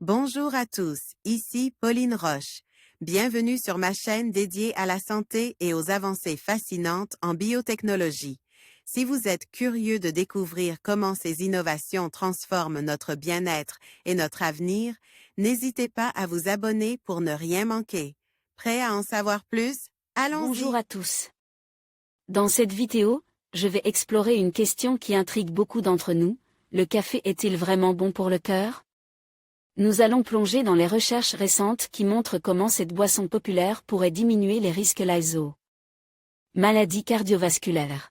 Bonjour à tous, ici Pauline Roche. Bienvenue sur ma chaîne dédiée à la santé et aux avancées fascinantes en biotechnologie. Si vous êtes curieux de découvrir comment ces innovations transforment notre bien-être et notre avenir, n'hésitez pas à vous abonner pour ne rien manquer. Prêt à en savoir plus? Bonjour Allons-y! à tous. Dans cette vidéo, je vais explorer une question qui intrigue beaucoup d'entre nous. Le café est-il vraiment bon pour le cœur? Nous allons plonger dans les recherches récentes qui montrent comment cette boisson populaire pourrait diminuer les risques liés aux maladies cardiovasculaires.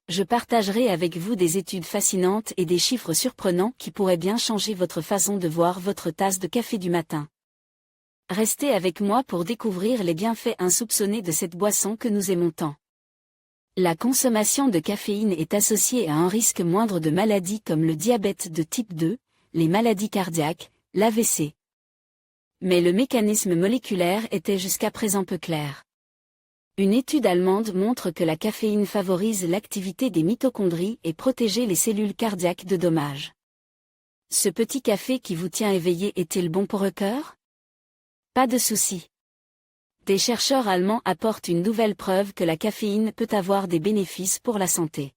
Je partagerai avec vous des études fascinantes et des chiffres surprenants qui pourraient bien changer votre façon de voir votre tasse de café du matin. Restez avec moi pour découvrir les bienfaits insoupçonnés de cette boisson que nous aimons tant. La consommation de caféine est associée à un risque moindre de maladies comme le diabète de type 2, les maladies cardiaques, l'AVC. Mais le mécanisme moléculaire était jusqu'à présent peu clair. Une étude allemande montre que la caféine favorise l'activité des mitochondries et protège les cellules cardiaques de dommages. Ce petit café qui vous tient éveillé est-il bon pour le cœur? Pas de souci. Des chercheurs allemands apportent une nouvelle preuve que la caféine peut avoir des bénéfices pour la santé.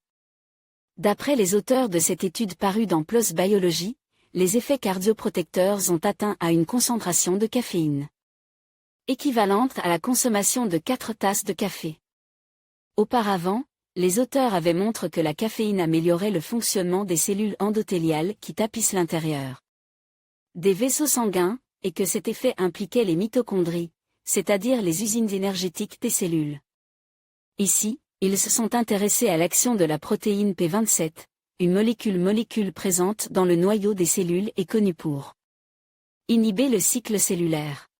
D'après les auteurs de cette étude parue dans PLOS Biology, les effets cardioprotecteurs ont atteint à une concentration de caféine équivalente à la consommation de 4 tasses de café. Auparavant, les auteurs avaient montré que la caféine améliorait le fonctionnement des cellules endothéliales qui tapissent l'intérieur des vaisseaux sanguins, et que cet effet impliquait les mitochondries, c'est-à-dire les usines énergétiques des cellules. Ici, ils se sont intéressés à l'action de la protéine P27, une molécule présente dans le noyau des cellules et connue pour inhiber le cycle cellulaire.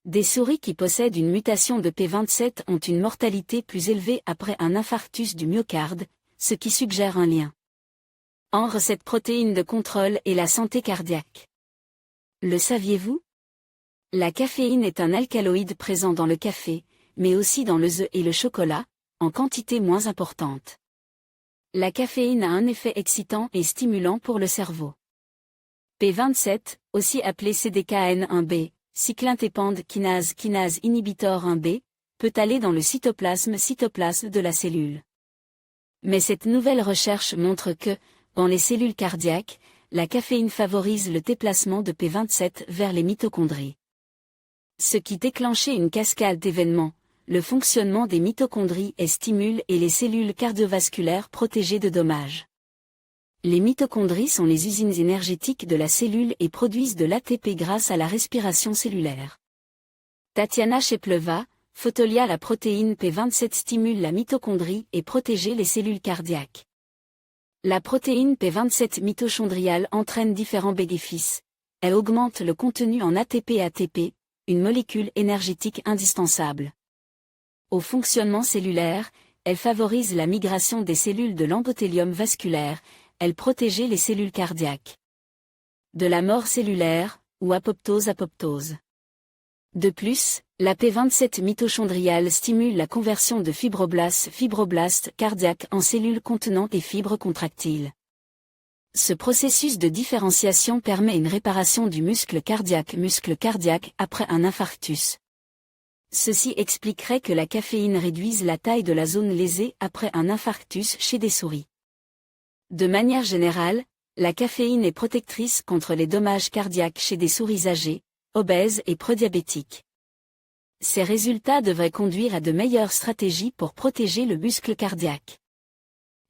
Des souris qui possèdent une mutation de P27 ont une mortalité plus élevée après un infarctus du myocarde, ce qui suggère un lien entre cette protéine de contrôle et la santé cardiaque. Le saviez-vous? La caféine est un alcaloïde présent dans le café, mais aussi dans les œufs et le chocolat, en quantité moins importante. La caféine a un effet excitant et stimulant pour le cerveau. P27, aussi appelé CDKN1B, cyclintépande kinase inhibitor 1B, peut aller dans le cytoplasme de la cellule. Mais cette nouvelle recherche montre que, dans les cellules cardiaques, la caféine favorise le déplacement de P27 vers les mitochondries. Ce qui déclenchait une cascade d'événements, le fonctionnement des mitochondries et stimule et les cellules cardiovasculaires protégées de dommages. Les mitochondries sont les usines énergétiques de la cellule et produisent de l'ATP grâce à la respiration cellulaire. Tatiana Shepleva, Photolia. La protéine P27 stimule la mitochondrie et protège les cellules cardiaques. La protéine P27 mitochondriale entraîne différents bénéfices. Elle augmente le contenu en ATP, une molécule énergétique indispensable au fonctionnement cellulaire. Elle favorise la migration des cellules de l'endothélium vasculaire. Elle protège les cellules cardiaques de la mort cellulaire, ou apoptose. De plus, la P27 mitochondriale stimule la conversion de fibroblastes cardiaques en cellules contenant des fibres contractiles. Ce processus de différenciation permet une réparation du muscle cardiaque après un infarctus. Ceci expliquerait que la caféine réduise la taille de la zone lésée après un infarctus chez des souris. De manière générale, la caféine est protectrice contre les dommages cardiaques chez des souris âgées, obèses et prédiabétiques. Ces résultats devraient conduire à de meilleures stratégies pour protéger le muscle cardiaque.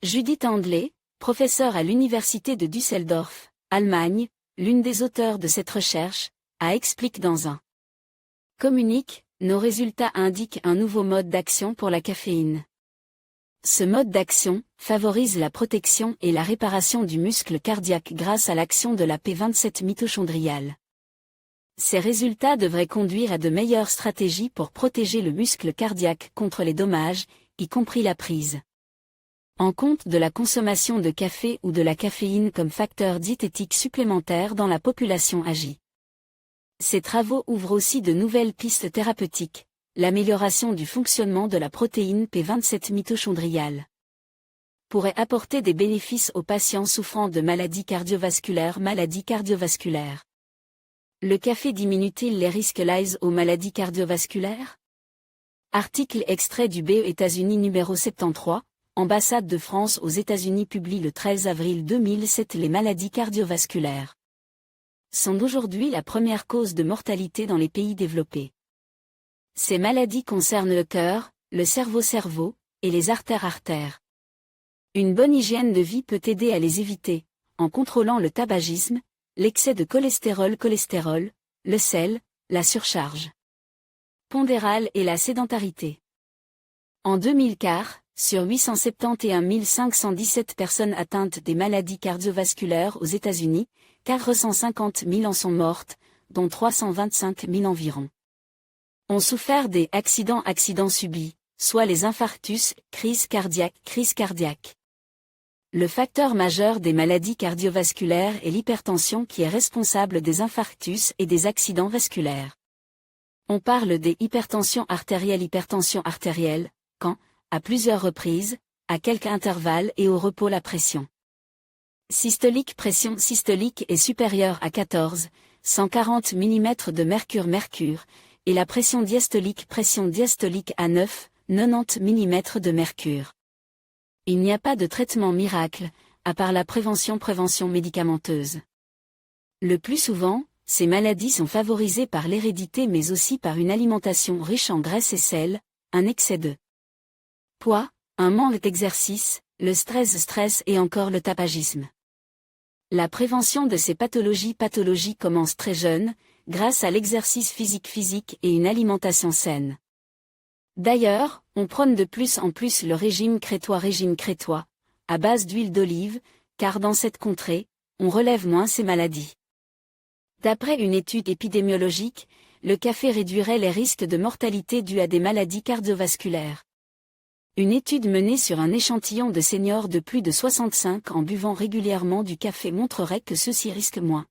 Judith Handley, professeure à l'université de Düsseldorf, Allemagne, l'une des auteurs de cette recherche, a expliqué dans un communiqué, nos résultats indiquent un nouveau mode d'action pour la caféine. Ce mode d'action favorise la protection et la réparation du muscle cardiaque grâce à l'action de la P27 mitochondriale. Ces résultats devraient conduire à de meilleures stratégies pour protéger le muscle cardiaque contre les dommages, y compris la prise en compte de la consommation de café ou de la caféine comme facteur diététique supplémentaire dans la population âgée. Ces travaux ouvrent aussi de nouvelles pistes thérapeutiques, l'amélioration du fonctionnement de la protéine P27 mitochondriale pourrait apporter des bénéfices aux patients souffrant de maladies cardiovasculaires. Le café diminue-t-il les risques liés aux maladies cardiovasculaires? Article extrait du BE États-Unis numéro 73, Ambassade de France aux États-Unis publie le 13 avril 2007. Les maladies cardiovasculaires sont d'aujourd'hui la première cause de mortalité dans les pays développés. Ces maladies concernent le cœur, le cerveau et les artères. Une bonne hygiène de vie peut aider à les éviter, en contrôlant le tabagisme, l'excès de cholestérol, le sel, la surcharge pondérale et la sédentarité. En 2004, sur 871 517 personnes atteintes des maladies cardiovasculaires aux États-Unis, 450 000 en sont mortes, dont 325 000 environ ont souffert des accidents subis, soit les infarctus, crise cardiaque. Le facteur majeur des maladies cardiovasculaires est l'hypertension qui est responsable des infarctus et des accidents vasculaires. On parle des hypertension artérielle, quand, à plusieurs reprises, à quelques intervalles et au repos la pression pression systolique est supérieure à 140 mm de mercure, et la pression diastolique à 90 mm de mercure. Il n'y a pas de traitement miracle, à part la prévention médicamenteuse. Le plus souvent, ces maladies sont favorisées par l'hérédité mais aussi par une alimentation riche en graisses et sel, un excès de poids, un manque d'exercice, le stress et encore le tabagisme. La prévention de ces pathologies commence très jeune, grâce à l'exercice physique et une alimentation saine. D'ailleurs, on prône de plus en plus le régime crétois, à base d'huile d'olive, car dans cette contrée, on relève moins ces maladies. D'après une étude épidémiologique, le café réduirait les risques de mortalité dus à des maladies cardiovasculaires. Une étude menée sur un échantillon de seniors de plus de 65 en buvant régulièrement du café montrerait que ceux-ci risquent moins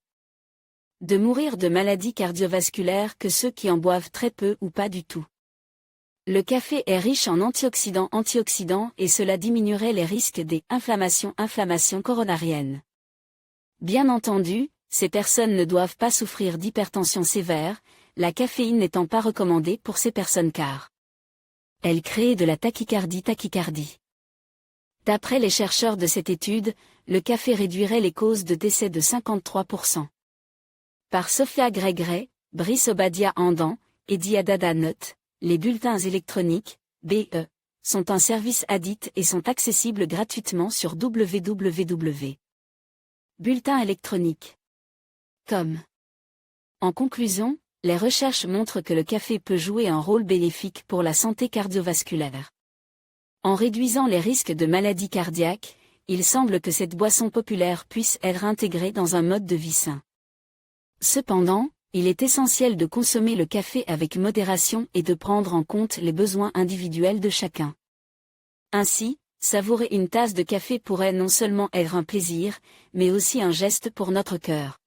de mourir de maladies cardiovasculaires que ceux qui en boivent très peu ou pas du tout. Le café est riche en antioxydants et cela diminuerait les risques des inflammations coronariennes. Bien entendu, ces personnes ne doivent pas souffrir d'hypertension sévère, la caféine n'étant pas recommandée pour ces personnes car elle crée de la tachycardie. D'après les chercheurs de cette étude, le café réduirait les causes de décès de 53%. Par Sophia Gregory, Brice Obadia Andan, et Diadada Nutt, les bulletins électroniques, BE, sont un service ADIT et sont accessibles gratuitement sur www.bulletinsélectronique.com. En conclusion, les recherches montrent que le café peut jouer un rôle bénéfique pour la santé cardiovasculaire. En réduisant les risques de maladies cardiaques, il semble que cette boisson populaire puisse être intégrée dans un mode de vie sain. Cependant, il est essentiel de consommer le café avec modération et de prendre en compte les besoins individuels de chacun. Ainsi, savourer une tasse de café pourrait non seulement être un plaisir, mais aussi un geste pour notre cœur.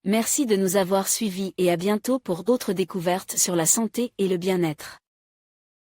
Merci de nous avoir suivis et à bientôt pour d'autres découvertes sur la santé et le bien-être.